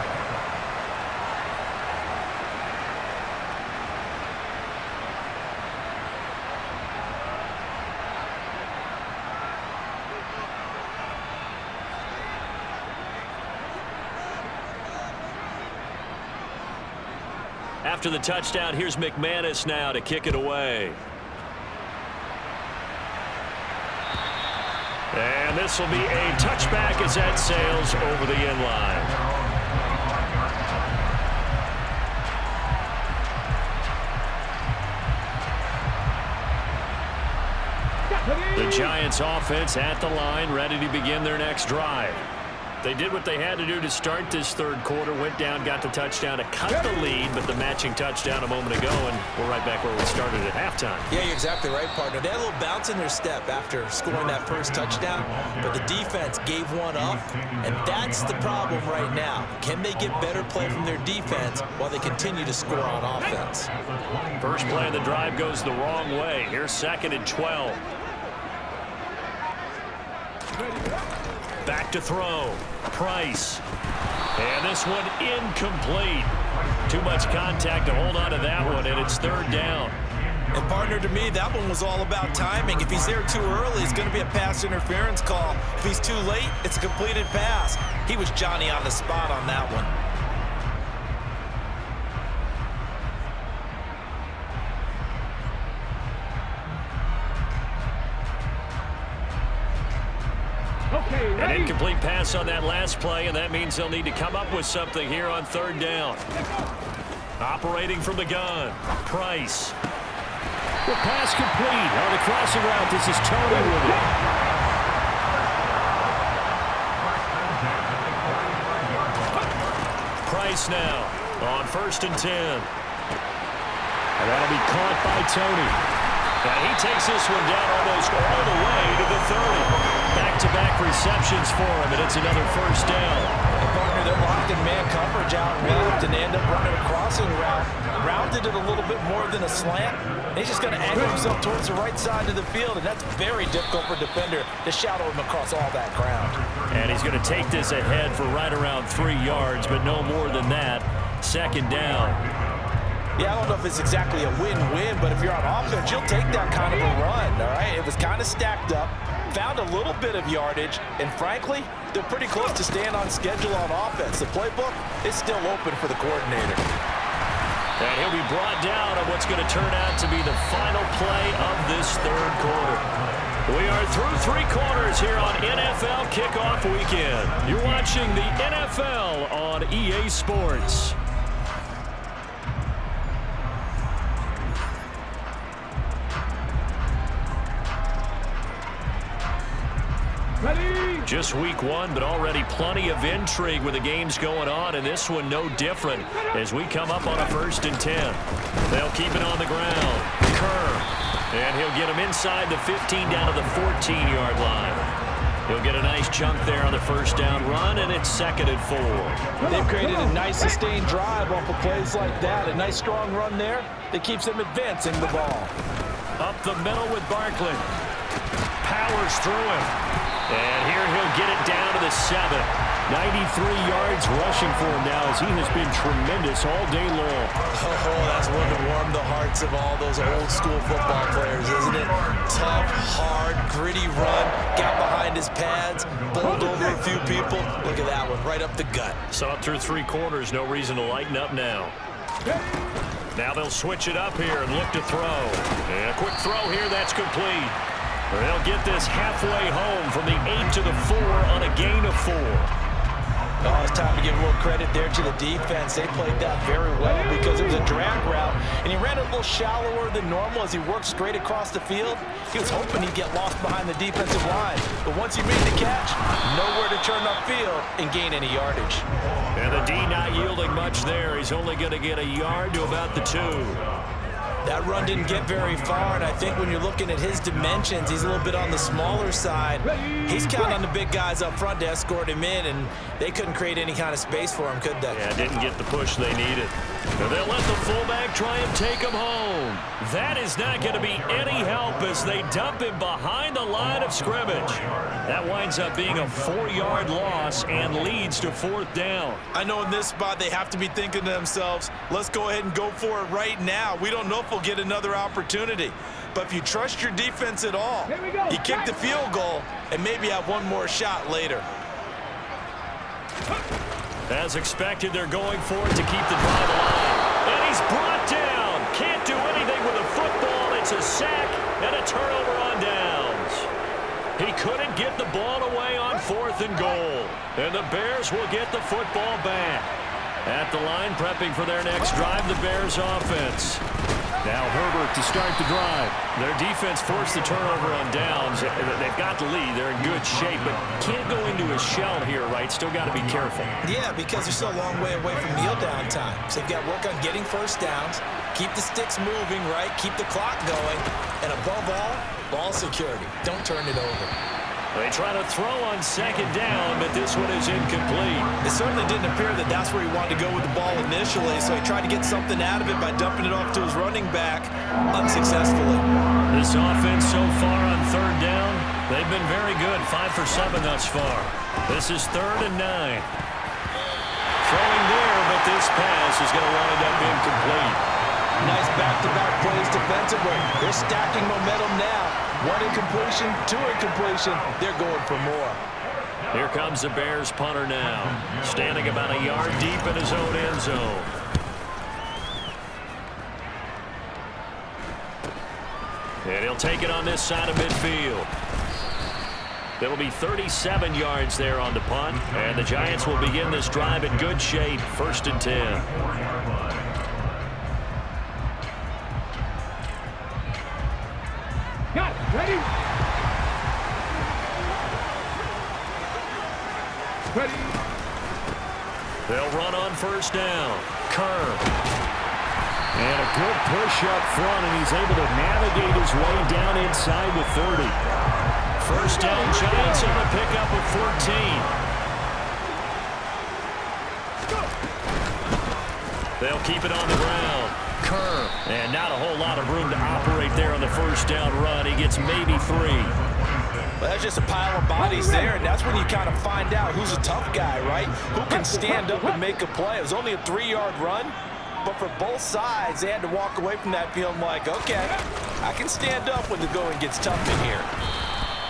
Speaker 1: After the touchdown, here's McManus now to kick it away. And this will be a touchback as that sails over the end line. The Giants offense at the line, ready to begin their next drive. They did what they had to do to start this 3rd quarter, went down, got the touchdown to cut the lead, but the matching touchdown a moment ago, and we're right back where we started at halftime.
Speaker 3: Yeah, you're exactly right, partner. They had a little bounce in their step after scoring that first touchdown, but the defense gave one up, and that's the problem right now. Can they get better play from their defense while they continue to score on offense?
Speaker 1: First play of the drive goes the wrong way. Here's 2nd and 12. Back to throw. Price. And this one incomplete. Too much contact to hold on to that one, and it's third down.
Speaker 3: And partner, to me, that one was all about timing. If he's there too early, it's going to be a pass interference call. If he's too late, it's a completed pass. He was Johnny on the spot on that one.
Speaker 1: An incomplete pass on that last play, and that means they'll need to come up with something here on third down. Operating from the gun, Price. The pass complete on the crossing route. This is Tony with it. Price now on 1st and 10. And that'll be caught by Tony. And he takes this one down almost all the way to the 30. Back-to-back receptions for him, and it's another first down.
Speaker 3: And partner, they're locked in man coverage out left, and they end up running a crossing route. Rounded it a little bit more than a slant. And he's just going to angle himself towards the right side of the field, and that's very difficult for a defender to shadow him across all that ground.
Speaker 1: And he's going to take this ahead for right around 3 yards, but no more than that. Second down.
Speaker 3: Yeah, I don't know if it's exactly a win-win, but if you're on offense, you'll take that kind of a run, all right? It was kind of stacked up, found a little bit of yardage, and frankly, they're pretty close to staying on schedule on offense. The playbook is still open for the coordinator.
Speaker 1: And he'll be brought down on what's going to turn out to be the final play of this third quarter. We are through 3 quarters here on NFL Kickoff Weekend. You're watching the NFL on EA Sports. Just week 1, but already plenty of intrigue with the games going on, and this one no different as we come up on a 1st and 10. They'll keep it on the ground. Kerr, and he'll get him inside the 15 down to the 14-yard line. He'll get a nice chunk there on the first down run, and it's 2nd and 4.
Speaker 3: They've created a nice sustained drive off of plays like that. A nice strong run there that keeps them advancing the ball.
Speaker 1: Up the middle with Barkley. Powers through him. And here he'll get it down to the 7. 93 yards rushing for him now as he has been tremendous all day long.
Speaker 3: Oh, that's one to warm the hearts of all those old school football players, isn't it? Tough, hard, gritty run. Got behind his pads, bowled over a few people. Look at that one, right up the gut.
Speaker 1: Saw it through 3 quarters, no reason to lighten up now. Now they'll switch it up here and look to throw. And a quick throw here, that's complete. They'll get this halfway home from the 8 to the 4 on a gain of 4.
Speaker 3: Oh, it's time to give a little credit there to the defense. They played that very well because it was a drag route, and he ran it a little shallower than normal as he worked straight across the field. He was hoping he'd get lost behind the defensive line, but once he made the catch, nowhere to turn upfield and gain any yardage.
Speaker 1: And the D not yielding much there. He's only going to get a yard to about the 2.
Speaker 3: That run didn't get very far, and I think when you're looking at his dimensions, he's a little bit on the smaller side. He's counting on the big guys up front to escort him in, and they couldn't create any kind of space for him, could they?
Speaker 1: Yeah, didn't get the push they needed. They'll let the fullback try and take him home. That is not going to be any help as they dump him behind the line of scrimmage. That winds up being a 4-yard loss and leads to 4th down.
Speaker 3: I know in this spot they have to be thinking to themselves, let's go ahead and go for it right now. We don't know if we'll get another opportunity. But if you trust your defense at all, you kick the field goal and maybe have one more shot later.
Speaker 1: As expected, they're going for it to keep the drive alive. And he's brought down. Can't do anything with a football. It's a sack and a turnover on downs. He couldn't get the ball away on 4th and goal. And the Bears will get the football back. At the line, prepping for their next drive, the Bears offense. Now Herbert to start the drive. Their defense forced the turnover on downs. They've got the lead. They're in good shape, but can't go into a shell here, right? Still got to be careful.
Speaker 3: Yeah, because they're still a long way away from kneel down time. So they've got to work on getting first downs, keep the sticks moving, right? Keep the clock going. And above all, ball security. Don't turn it over.
Speaker 1: They try to throw on 2nd down, but this one is incomplete.
Speaker 3: It certainly didn't appear that that's where he wanted to go with the ball initially, so he tried to get something out of it by dumping it off to his running back unsuccessfully.
Speaker 1: This offense so far on 3rd down, They've been very good, 5 for 7 thus far. This is 3rd and 9. Throwing there, but this pass is going to wind up incomplete.
Speaker 2: Nice back-to-back plays defensively. They're stacking momentum now. 1 incompletion, 2 incompletion. They're going for more.
Speaker 1: Here comes the Bears punter now, standing about a yard deep in his own end zone. And he'll take it on this side of midfield. It'll be 37 yards there on the punt, and the Giants will begin this drive in good shape, 1st and 10.
Speaker 5: Got it. Ready? Ready.
Speaker 1: They'll run on 1st down. Kerr. And a good push up front, and he's able to navigate his way down inside the 30. 1st down, Giants on a pickup of 14. They'll keep it on the ground. Kerr. And not a whole lot of room to operate there on the 1st down run. He gets maybe 3.
Speaker 2: Well, that's just a pile of bodies there, and that's when you kind of find out who's a tough guy, right? Who can stand up and make a play. It was only a 3-yard run, but for both sides, they had to walk away from that feeling like, okay, I can stand up when the going gets tough in here.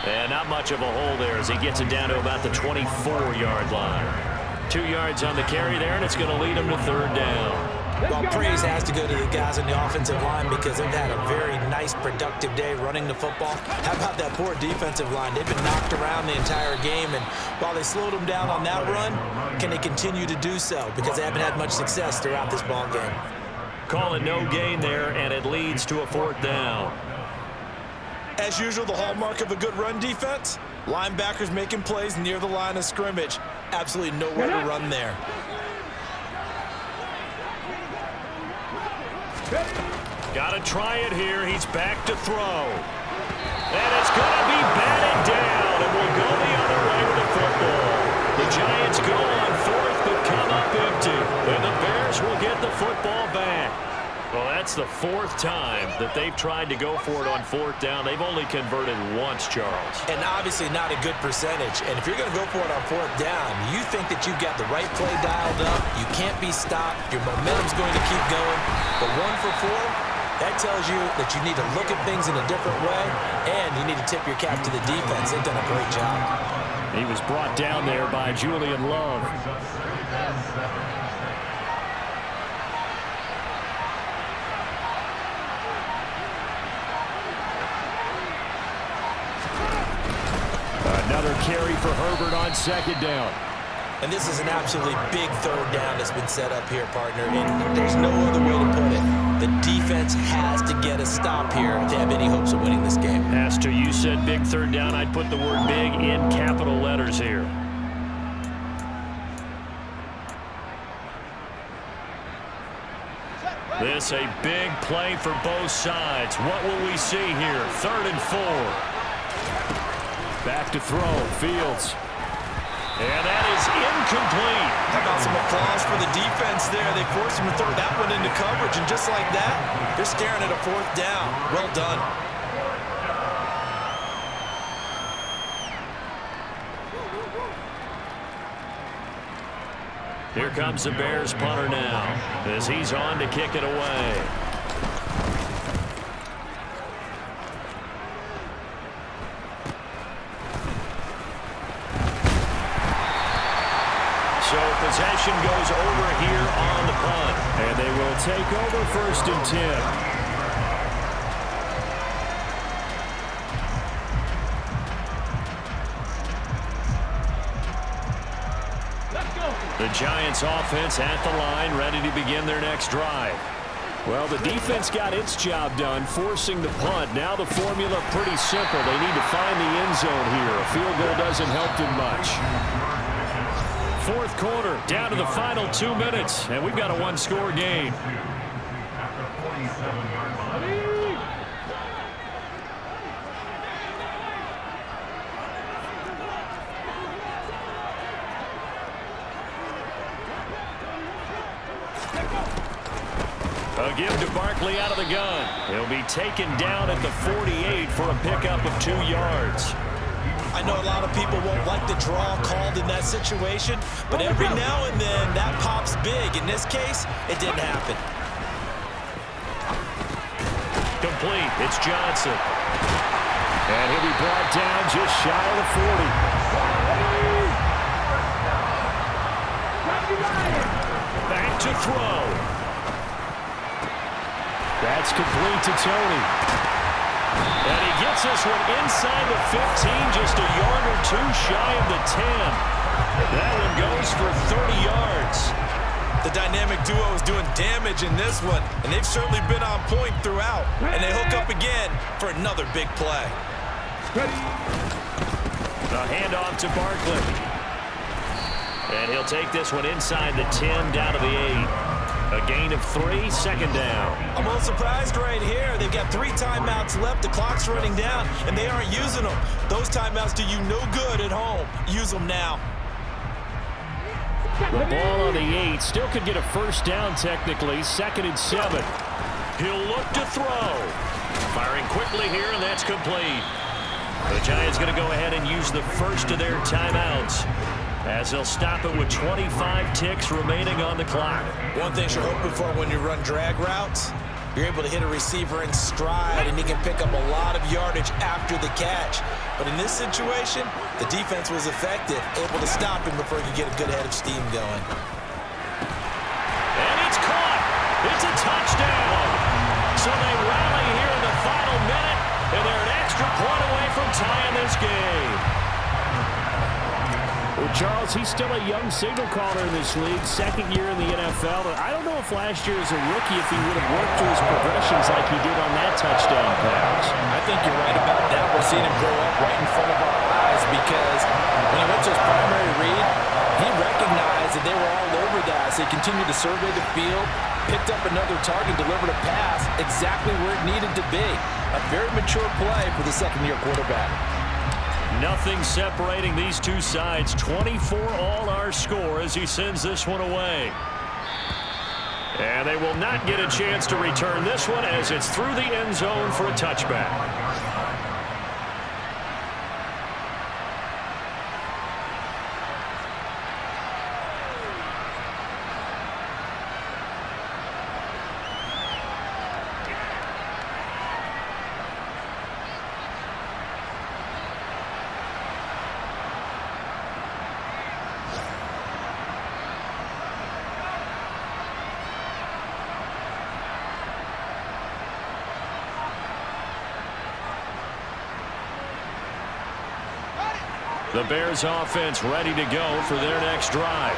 Speaker 1: And not much of a hole there as he gets it down to about the 24-yard line. 2 yards on the carry there, and it's going to lead him to 3rd down.
Speaker 3: Well, praise has to go to the guys on the offensive line because they've had a very nice, productive day running the football. How about that poor defensive line? They've been knocked around the entire game, and while they slowed them down on that run, can they continue to do so? Because they haven't had much success throughout this ball game.
Speaker 1: Call it no gain there, and it leads to a 4th down.
Speaker 2: As usual, the hallmark of a good run defense, linebackers making plays near the line of scrimmage. Absolutely nowhere to run there.
Speaker 1: Got to try it here. He's back to throw. And it's going to be batted down, and we'll go the other way with the football. The Giants go on 4th, but come up empty. And the Bears will get the football back. Well, that's the 4th time that they've tried to go for it on 4th down. They've only converted once, Charles.
Speaker 3: And obviously not a good percentage. And if you're going to go for it on 4th down, you think that you've got the right play dialed up. You can't be stopped. Your momentum's going to keep going. But 1 for 4, that tells you that you need to look at things in a different way, and you need to tip your cap to the defense. They've done a great job.
Speaker 1: He was brought down there by Julian Love. Another carry for Herbert on 2nd down.
Speaker 3: And this is an absolutely big 3rd down that's been set up here, partner, and there's no other way to put it. The defense has to get a stop here if they have any hopes of winning this game.
Speaker 1: Pastor, you said big 3rd down. I'd put the word big in capital letters here. This a big play for both sides. What will we see here? 3rd and 4. Back to throw. Fields. And that is incomplete.
Speaker 2: How about some applause for the defense there? They forced him to throw that one into coverage, and just like that, they're staring at a 4th down. Well done.
Speaker 1: Here comes the Bears punter now as he's on to kick it away. So possession goes over here on the punt. And they will take over 1st and 10. The Giants offense at the line, ready to begin their next drive. Well, the defense got its job done, forcing the punt. Now the formula pretty simple. They need to find the end zone here. A field goal doesn't help them much. 4th quarter, down to the final 2 minutes, and we've got a 1-score game. A give to Barkley out of the gun. He'll be taken down at the 48 for a pickup of 2 yards.
Speaker 3: I know a lot of people won't like the draw called in that situation, but every now and then that pops big. In this case, it didn't happen.
Speaker 1: Complete. It's Johnson. And he'll be brought down just shy of the 40. Back to throw. That's complete to Tony. And he gets this one inside the 15, just a yard or two shy of the 10. That one goes for 30 yards.
Speaker 3: The dynamic duo is doing damage in this one, and they've certainly been on point throughout. And they hook up again for another big play.
Speaker 1: A handoff to Barkley. And he'll take this one inside the 10, down to the 8. A gain of 3, second down.
Speaker 3: I'm a little surprised right here. They've got 3 timeouts left. The clock's running down, and they aren't using them. Those timeouts do you no good at home. Use them now.
Speaker 1: The ball on the 8. Still could get a first down technically. 2nd and 7. He'll look to throw. Firing quickly here, and that's complete. The Giants going to go ahead and use the first of their timeouts, as they'll stop it with 25 ticks remaining on the clock.
Speaker 3: One thing you're hoping for when you run drag routes, you're able to hit a receiver in stride, and he can pick up a lot of yardage after the catch. But in this situation, the defense was effective, able to stop him before he could get a good head of steam going.
Speaker 1: And it's caught. It's a touchdown. So they rally here in the final minute, and they're an extra point away from tying this game. Well, Charles, he's still a young signal caller in this league, 2nd year in the NFL. But I don't know if last year as a rookie, if he would have worked through his progressions like he did on that touchdown pass.
Speaker 2: I think you're right about that. We're seeing him grow up right in front of our eyes, because when he went to his primary read, he recognized that they were all over that. So he continued to survey the field, picked up another target, delivered a pass exactly where it needed to be. A very mature play for the second-year quarterback.
Speaker 1: Nothing separating these two sides. 24 all our score as he sends this one away. And they will not get a chance to return this one, as it's through the end zone for a touchback. The Bears offense ready to go for their next drive.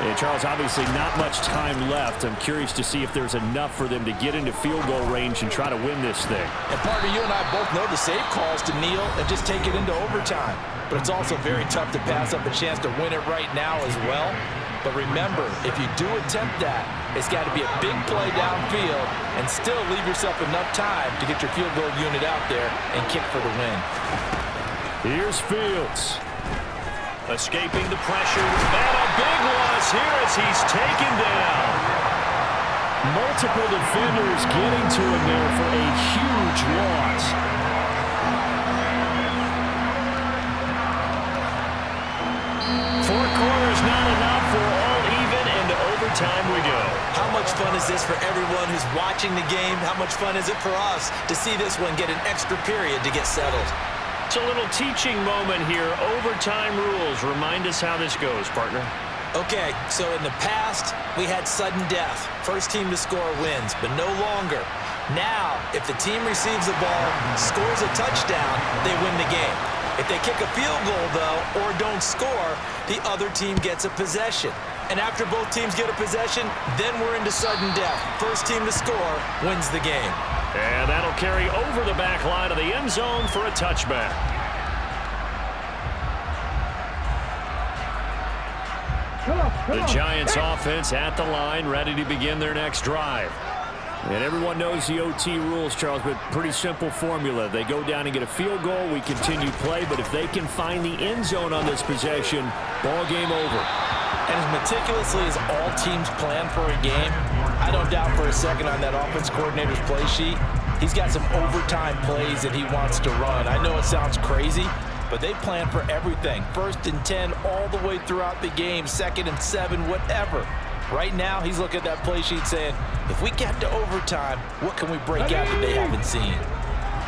Speaker 1: And Charles, obviously not much time left. I'm curious to see if there's enough for them to get into field goal range and try to win this thing.
Speaker 2: And partner, you and I both know the safe calls to kneel and just take it into overtime. But it's also very tough to pass up a chance to win it right now as well. But remember, if you do attempt that, it's got to be a big play downfield and still leave yourself enough time to get your field goal unit out there and kick for the win.
Speaker 1: Here's Fields. Escaping the pressure. And a big loss here as he's taken down. Multiple defenders getting to him there for a huge loss. Four quarters not enough. For all even, and to overtime we go.
Speaker 3: How much fun is this for everyone who's watching the game? How much fun is it for us to see this one get an extra period to get settled?
Speaker 1: It's a little teaching moment here. Overtime rules. Remind us how this goes, partner.
Speaker 3: Okay, so in the past, we had sudden death. First team to score wins, but no longer. Now, if the team receives the ball, scores a touchdown, they win the game. If they kick a field goal, though, or don't score, the other team gets a possession. And after both teams get a possession, then we're into sudden death. First team to score wins the game.
Speaker 1: And that'll carry over the back line of the end zone for a touchback. The Giants offense at the line, ready to begin their next drive. And everyone knows the OT rules, Charles, but pretty simple formula. They go down and get a field goal, we continue play, but if they can find the end zone on this possession, ball game over.
Speaker 2: And as meticulously as all teams plan for a game, I don't doubt for a second on that offense coordinator's play sheet, he's got some overtime plays that he wants to run. I know it sounds crazy, but but they plan for everything. 1st and 10 all the way throughout the game, 2nd and 7, whatever. Right now, he's looking at that play sheet saying, if we get to overtime, what can we break out that they haven't seen?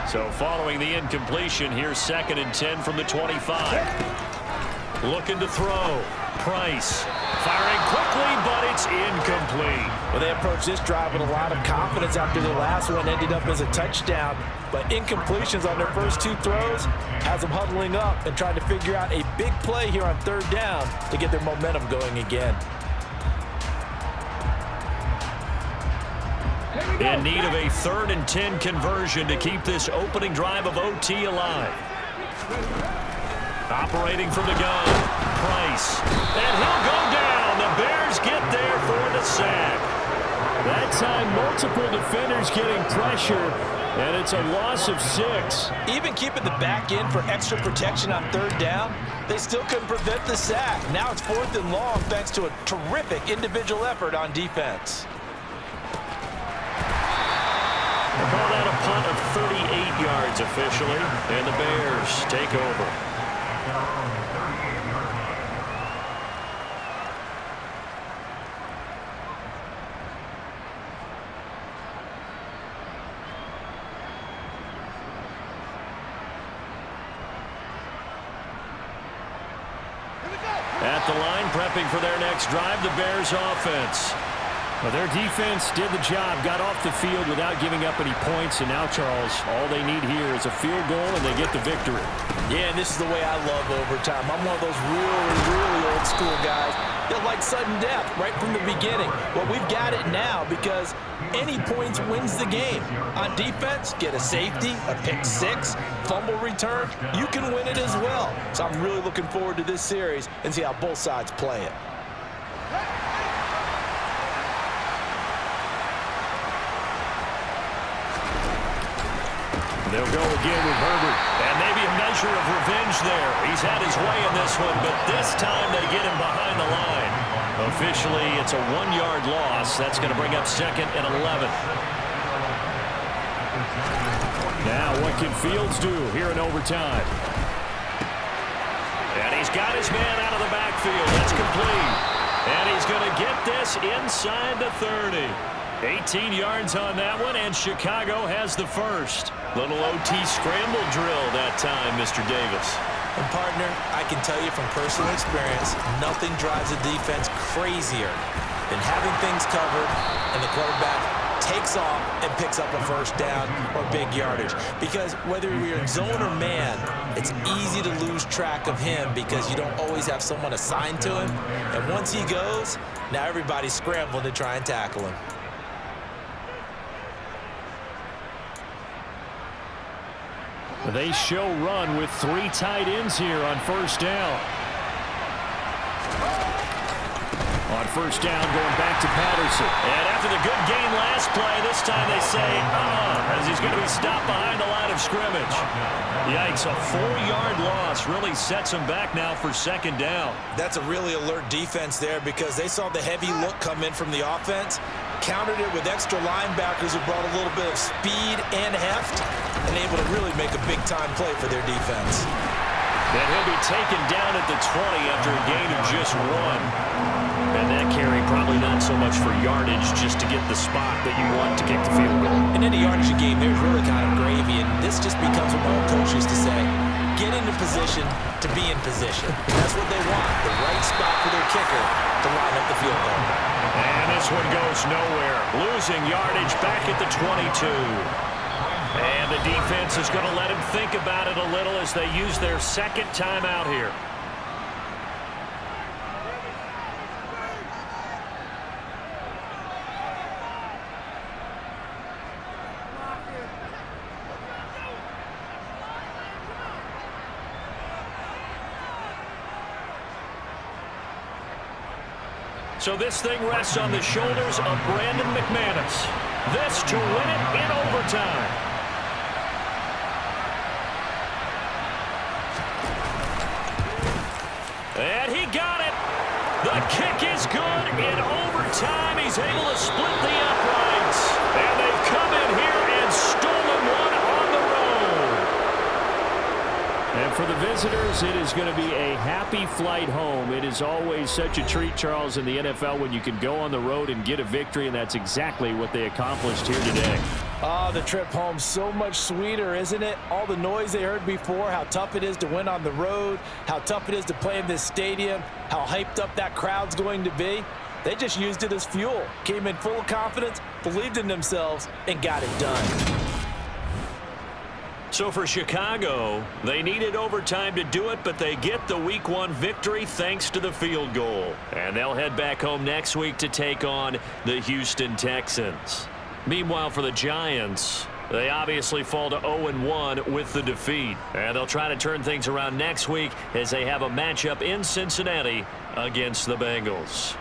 Speaker 1: So following the incompletion, here's 2nd and 10 from the 25. Looking to throw. Price firing quickly, but it's incomplete.
Speaker 2: Well, they approached this drive with a lot of confidence after the last one ended up as a touchdown. But incompletions on their first 2 throws has them huddling up and trying to figure out a big play here on 3rd down to get their momentum going again.
Speaker 1: In need of a 3rd and 10 conversion to keep this opening drive of OT alive. Operating from the gun, Price. And he'll go down. The Bears get there for the sack. That time, multiple defenders getting pressure, and it's a loss of 6.
Speaker 2: Even keeping the back end for extra protection on 3rd down, they still couldn't prevent the sack. Now it's 4th and long thanks to a terrific individual effort on defense.
Speaker 1: They call that a punt of 38 yards officially, and the Bears take over. At the line, prepping for their next drive, the Bears offense. Well, their defense did the job, got off the field without giving up any points, and now, Charles, all they need here is a field goal, and they get the victory.
Speaker 2: Yeah, and this is the way I love overtime. I'm one of those really old school guys that like sudden death right from the beginning. Well, we've got it now because any points wins the game. On defense, get a safety, a pick 6, fumble return, you can win it as well. So I'm really looking forward to this series and see how both sides play it.
Speaker 1: They'll go again with Herbert. And maybe a measure of revenge there. He's had his way in this one, but this time they get him behind the line. Officially, it's a 1-yard loss. That's going to bring up 2nd and 11. Now, what can Fields do here in overtime? And he's got his man out of the backfield. That's complete. And he's going to get this inside the 30. 18 yards on that one, and Chicago has the first. Little OT scramble drill that time, Mr. Davis.
Speaker 3: And, partner, I can tell you from personal experience, nothing drives a defense crazier than having things covered and the quarterback takes off and picks up a 1st down or big yardage. Because whether you're in zone or man, it's easy to lose track of him because you don't always have someone assigned to him. And once he goes, now everybody's scrambling to try and tackle him.
Speaker 1: They show run with 3 tight ends here on 1st down. On 1st down, going back to Patterson. And after the good game last play, this time they say, as he's going to be stopped behind the line of scrimmage. Yikes, a 4-yard loss really sets him back now for 2nd down.
Speaker 3: That's a really alert defense there because they saw the heavy look come in from the offense, countered it with extra linebackers who brought a little bit of speed and heft, and able to really make a big-time play for their defense.
Speaker 1: And he'll be taken down at the 20 after a gain of just 1. And that carry probably not so much for yardage, just to get the spot that you want to kick the field goal.
Speaker 3: In any yardage game, there's really kind of gravy, and this just becomes what my old coach used to say, get into position to be in position. That's what they want, the right spot for their kicker to line up the field goal.
Speaker 1: And this one goes nowhere. Losing yardage back at the 22. And the defense is going to let him think about it a little as they use their 2nd timeout here. So this thing rests on the shoulders of Brandon McManus. This to win it in overtime. And he got it. The kick is good in overtime. He's able to split the uprights. And they've come in here and stolen one on the road. And for the visitors, it is going to be a happy flight home. It is always such a treat, Charles, in the NFL when you can go on the road and get a victory, and that's exactly what they accomplished here today.
Speaker 3: Oh, the trip home so much sweeter, isn't it? All the noise they heard before, how tough it is to win on the road, how tough it is to play in this stadium, how hyped up that crowd's going to be. They just used it as fuel, came in full of confidence, believed in themselves, and got it done.
Speaker 1: So for Chicago, they needed overtime to do it, but they get the Week 1 victory thanks to the field goal. And they'll head back home next week to take on the Houston Texans. Meanwhile, for the Giants, they obviously fall to 0-1 with the defeat. And they'll try to turn things around next week as they have a matchup in Cincinnati against the Bengals.